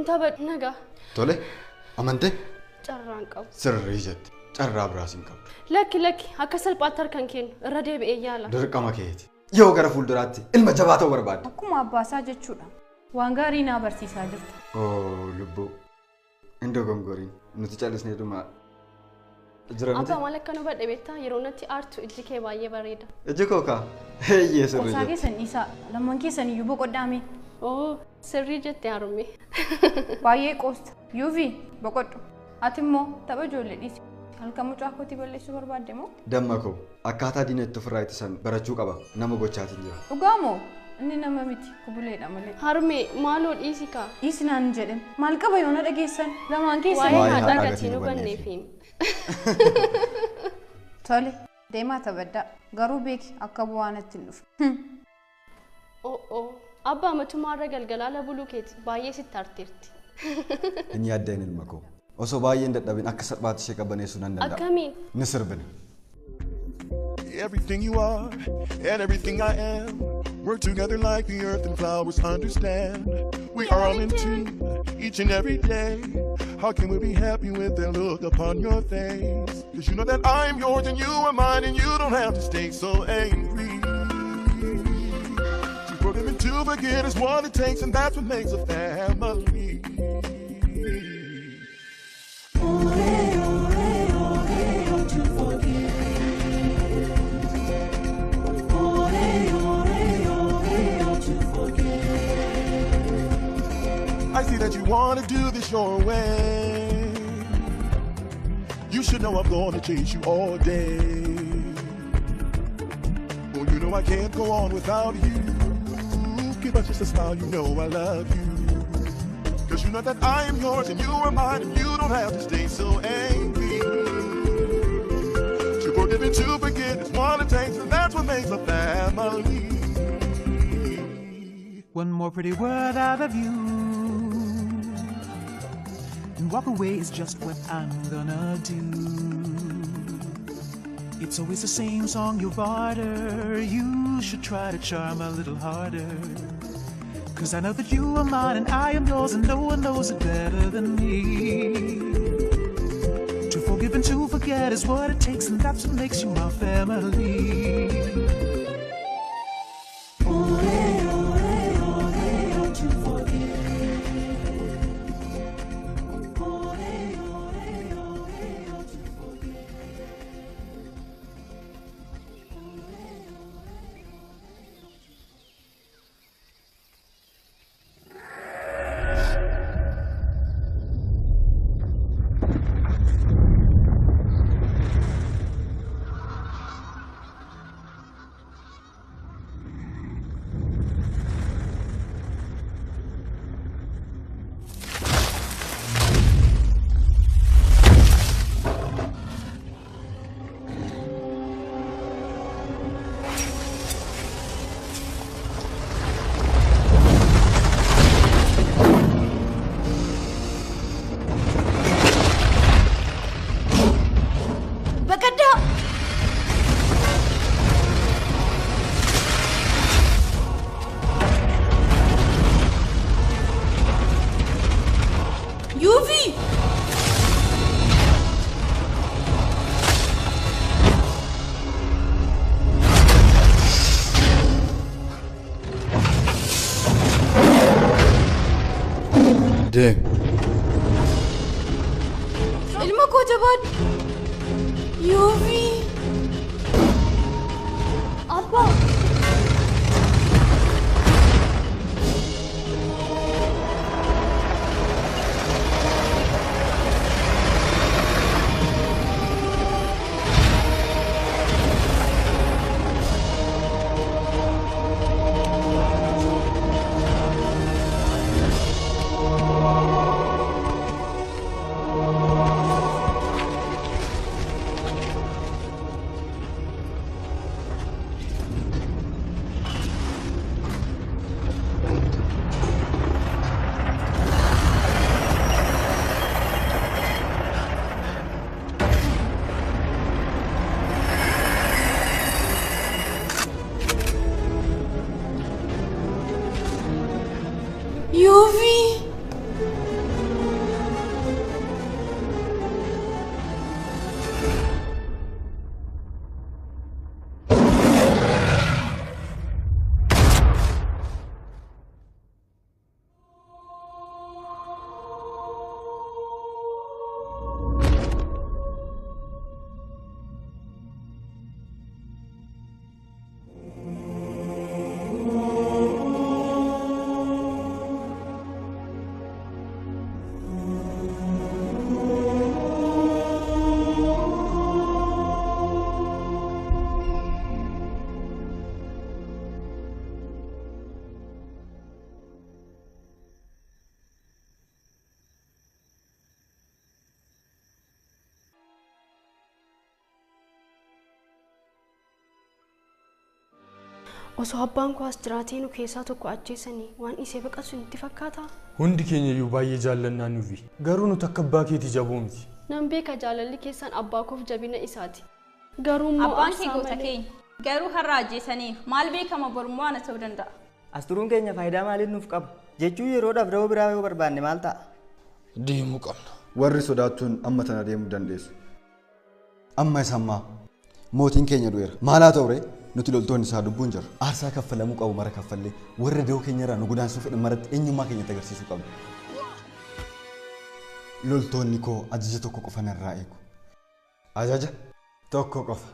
Intabad naga. Tole, amante? Carraan qabu. Sirrii jette. Carraa biraas hin qabdu. Lakki akka salphaatti harkan kennu irra deebi'ee yaala. Dirqama keeti. Yoo gara fuulduraatti ilma jabaa ta'uu barbaadde. Akkuma abbaasaa jechuudha. Waan gaarii naa barsiisaa jirta. Lubbuu. Indoo gongoriin nuti callisnee dhuma jira miti. Abbaa maal akka nu badhe beektaa yeroo natti aartu ijji kee baay'ee bareeda. Ijji koo kaa? Heeyyee sirrii jette. Qosaa keessan isaa lamman keessan iyyuu boqodhaame. Sirrii jette haaromee. Baay'ee qoosta. Yuuvi boqodhu. Ati immoo tapha ijoollee dhiisi. Halkan mucaa kootii balleessuu barbaadde moo? Damma koo akkaataa diinatti ofirraa ittisan barachuu qaba. Nama gochaatiin jira. Dhugaa moo? Inni nama miti kubuleedha malee. Harmee maaloo dhiisi kaa? Dhiisi naan jedhan. Maal qaba yoo na dhageessan? Lamaan keessan. Waa'ee haadha gatii nu banneefiin. Tole deemaa taphaddaa. Garuu beeki akka bu'aa natti hin dhufu. Abbaa matumaarra galgalaala buluu keeti baay'ee sitti arteerti. Inni yaaddeen ilma koo. Osoo baay'een dadhabin akka salphaatti ishee qabaneessuu nan danda'a. Akkamiin? Ni sirbina. Everything you are and everything I am work together like the earth and flowers understand. We are all in tune each and every day. How can we be happy with the look upon your face? Cause you know that I'm yours and you are mine and you don't have to stay so angry. To forgive and to forget is what it takes and that's what makes a family. I see that you want to do this your way. You should know I'm going to chase you all day. Oh, you know I can't go on without you. Give us just a smile, you know I love you. Cause you know that I am yours and you are mine and you don't have to stay so angry. To forgive and to forget is what it takes and that's what makes a family. One more pretty word out of you and walk away is just what I'm gonna do. It's always the same song you barter. You should try to charm a little harder. Cause I know that you are mine and I am yours and no one knows it better than me. To forgive and to forget is what it takes and that's what makes you my family. Dang. Ilma koo jabaan. Yuuvi. Abbaa. Osoo abbaan koo as jiraatee nu keessaa tokko ajjeesanii waan isee baqatu itti fakkaata. Hundi keenya iyyuu baay'ee jaallannaa nufi. Garuu nuti akka abbaa keetii jaboo miti. Nan beeka jaalalli keessan abbaa koof jabina isaati. Garuu immoo abbaan kee goota keenya. Garuu har'a ajjeesanii maal beekama borummoo ana ta'uu danda'a. Asturuun keenya faayidaa maaliif nuuf qaba? Jechuu yeroodhaaf dawoo biraa yoo barbaanne maal ta'a? Deemuu qabna. Warri sodaachuun amma tana deemuu dandeessu. Amma isammaa mootiin keenya du'eera. Maalaa ta'ure nuti loltoonni isaa dubbuun jirra. Aarsaa kaffalamuu qabu mara kaffallee warra da'oo keenyarraa nu godaansuu fedhan maratti eenyummaa keenyatti agarsiisuu qabna. Loltoonni koo ajaja tokko qofa narraa eegu. Ajaja tokko qofa.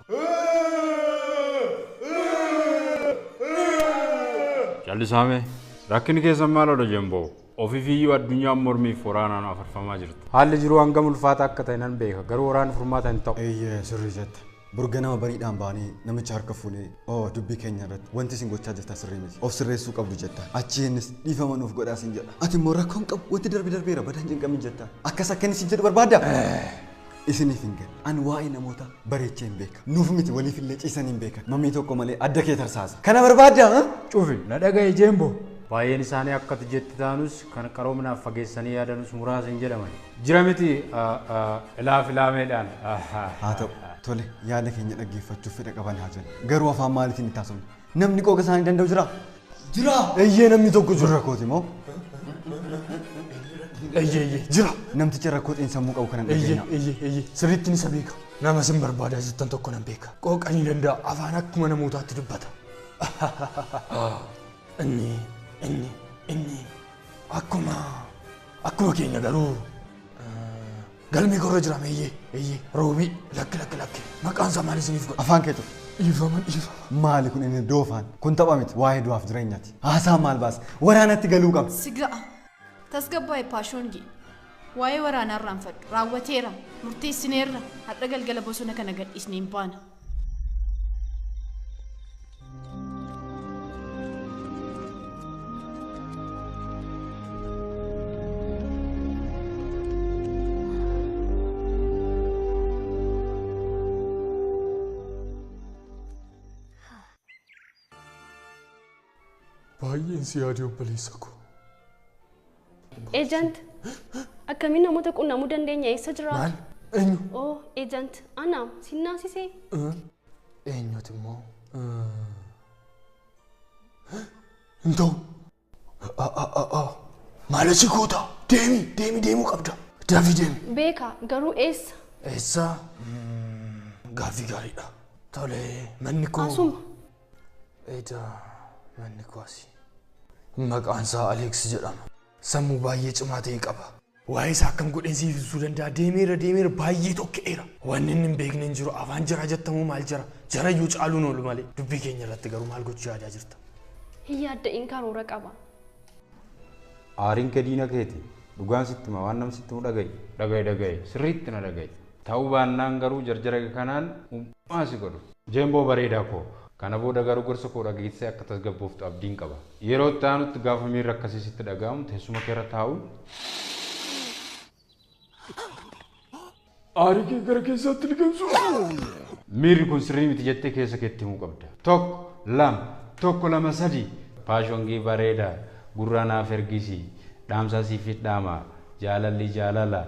Callisaame rakkinni keessan maal oda jemboo ofiifiyyuu addunyaan mormiif waraanaan afarfamaa jirti. Haalli jiru hanga ulfaataa akka ta'e nan beeka garuu waraana furmaata hin ta'u. Eeyyee sirrii jette. Burga nama bariidhaan baanii namicha harka fuulee dubbii keenya irratti wanti isin gochaa jirtan sirrii miti. Of sirreessuu qabdu jetta. Achi innis dhiifama nuuf godhaa sin jedha. Ati immoo rakkoon qabu wanti darbeera badan cinqamin jetta. Akkas akka inni sin jedhu barbaadda. Isiniif hin galu. Ani waa'ee namoota bareechee hin beeka. Nuuf miti waliif illee ciisan hin beekan. Mammii tokko malee adda kee tarsaasa. Kana barbaadda? Cufi na dhagaye jeembo. Baay'een isaanii akkati jetti taanus kan qaroominaaf fageessanii yaadanus muraasa hin jedhaman. Jira miti ilaameedhaan. Haa ta'u tole yaada keenya dhaggeeffachuuf fedha qaban haa jennu. Garuu afaan maaliitiin itti haasofnu? Namni qooqa isaanii danda'u jira? Jira! Eeyyee namni tokko jira. Rakkooti moo? Eeyyee jira. Namticha rakkoo xiinsammuu qabu kanan dhageenya. Eeyyee sirriitti isa beeka. Nama sin barbaadaa jettan tokko nan beeka. Qooqa ni danda'a afaan akkuma namootaatti dubbata. Inni akkuma keenya garuu galmi korra jira eeyyee roobii lakki maqaan isaa maal isiniif godha? Afaan keetu. Dhiifama. Maali kun inni doofaan? Kun tapha miti waa'ee du'aaf jireenyaati. Haasaa maal baasa? Waraanatti galuu qaba. Siga'a. Tasgabbaa'e paashoongi. Waa'ee waraanaa irraanfadhu. Raawwateera. Murteessineerra. Har'a galgala bosona kana gadhiisnee hin baana. Baay'een si yaadee obboleessa koo. Ejant akkamiin namoota qunnamuu dandeenya eessa jiraatu? Maal? Eenyu? Ejant anaam sinnaasisee? Eenyuti immoo? Hin ta'u. Maal achi goota? Deemuu qabda. Daafii deemi. Beeka garuu eessa? Eessa? Gaaffii gaariidha. Tole manni koo. Asuma. Manni koo asii. Maqaan isaa Aleeks jedhama. Sammuu baay'ee cimaa ta'e qaba. Waa'ee isaa akkam godheen siif ibsuu danda'a. Deemeera baay'ee tokkeera. Wanni inni hin beekne hin jiru. Afaan jara jettamoo maal jara? Jara iyyuu caaluun oolu malee. Dubbii keenya irratti garuu maal gochuu yaadaa jirta? Hin yaadda'in karoora qaba. Aariin gadiina keeti dhugaan sitti ma waan nam sitti mu dhagaye sirriitti na dhagaye. Ta'uu baannaan garuu jarjara kanaan maasi godhu. Jeemboo bareedaa koo. Kana booda garuu gorsa koo dhageessee akka tasgabbooftu abdiin qaba. Yeroo itti aanutti gaafa miirri akkasii sitti dhaga'amu teessuma keerra taa'uun. Aarii kee gara keessaatti liqimsu. Miirri kun sirrii miti jettee keessa keetti himuu qabda. Tokko lama sadi. Paashongii bareedaa gurra naaf ergisi dhaamsa siifit dhaama jaalalli jaalala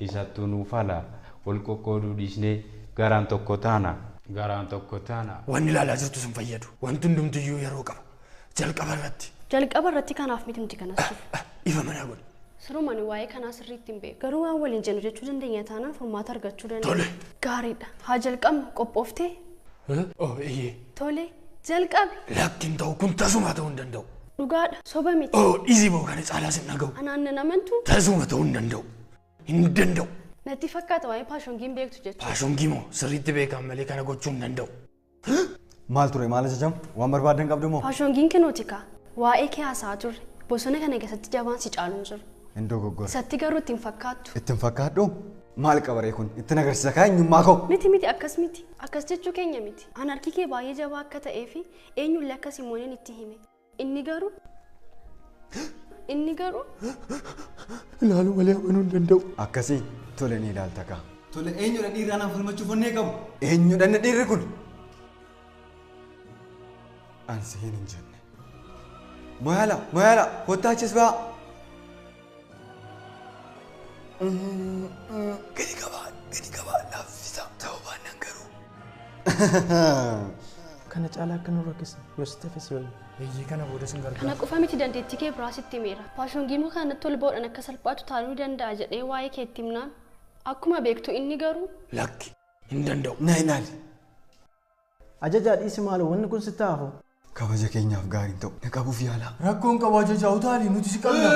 isattuu nuuf hala wal qoqqooduu dhiisnee garaan tokko taana. Wanni ilaalaa jirtu sun fayyadu. Wanti hundumtiyyuu yeroo qaba. Jalqaba irratti kanaaf miti nuti kanas jiru. Ifa manaa godhe. Sirumani waa'ee kanaa sirriitti hin beeku. Garuu waan waliin jennu jechuu dandeenya taanaan furmaata argachuu dandeenya. Tole. Gaariidha. Haa jalqabnu qophooftee? Iyyee. Tole jalqabe. Lakkin ta'u kun tasumaa ta'uu hin danda'u. Dhugaadha soba miti. Dhiisii boo kana caalaa sin dhaga'u. Anaan nan amantu. Tasuma ta'uu hin danda'u. Hin danda'u. Natti fakkaata waa'ee paashongiin beektu jechuudha. Paashongii moo sirriitti beekan malee kana gochuu hin danda'u. Maal ture maal ajajamu? Waan barbaadan qabdu moo? Paashongiin kennuuti kaa. Waa'ee kee haasaa turre. Bosona kana keessatti jabaan si caalu hin jiru. Hin dogoggora. Isatti garuu ittiin fakkaattu. Ittiin fakkaadhu? Maal qabaree kun? Ittiin agarsiisa kaa eenyummaa koo? Miti akkas miti. Akkas jechuu keenya miti. An harki kee baay'ee jabaa akka ta'ee fi eenyullee akkas himooniin itti hime. Inni garuu ilaaluu malee amanuu hin danda'u. Akkasii tole ni ilaalta kaa. Tole eenyudha dhiirraa naaf falmachuuf onnee qabu? Eenyudha inni dhiirri kun? Ansiin hin jenne. Moyaala, kottaachis ba'a. Gadi qabaa, laaffisa. Sababaan nan garuu. Kana caalaa akka nurra keessa yoo si tafes yoo Eeyyee kana booda sin gargaara. Kana qofa miti dandeettii kee biraa sitti himeera. Faashoongii muka kanatti ol ba'uudhaan akka salphaatu taanuu danda'a jedhee waa'ee kee itti himnaan. Akkuma beektu inni garuu. Lakki hin danda'u. Naayinaali. ajajaa dhiisi maal wanni kun sitti hafu. Kabaja keenyaaf gaariin ta'u na qabuuf yaala. Rakkoon qabu ajajaa utaali nuti si qabna.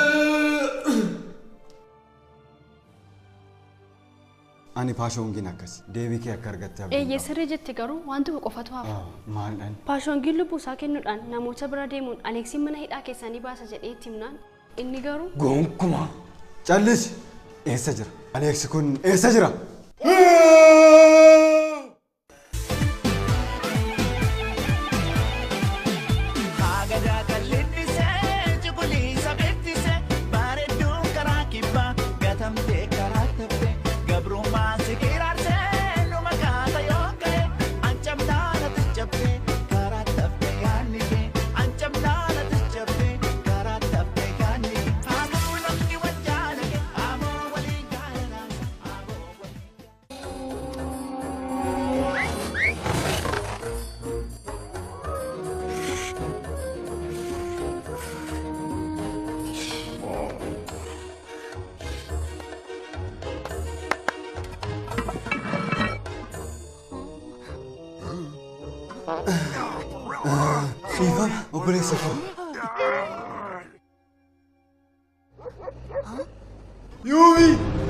Ani faashoongiin akkasi deebii kee akka argatte abdii. Eeyyee sirrii jette garuu wanti qofatu hafa. Maaldhaan? Faashoongiin lubbuu isaa kennuudhaan namoota bira deemuun Aleeksiin mana hidhaa keessanii baasa jedhee itti himnaan inni garuu. Gonkumaa. Callis eessa jira? Aleeksi kun eessa jira? Ivan, obboleessa koo. Yuumi!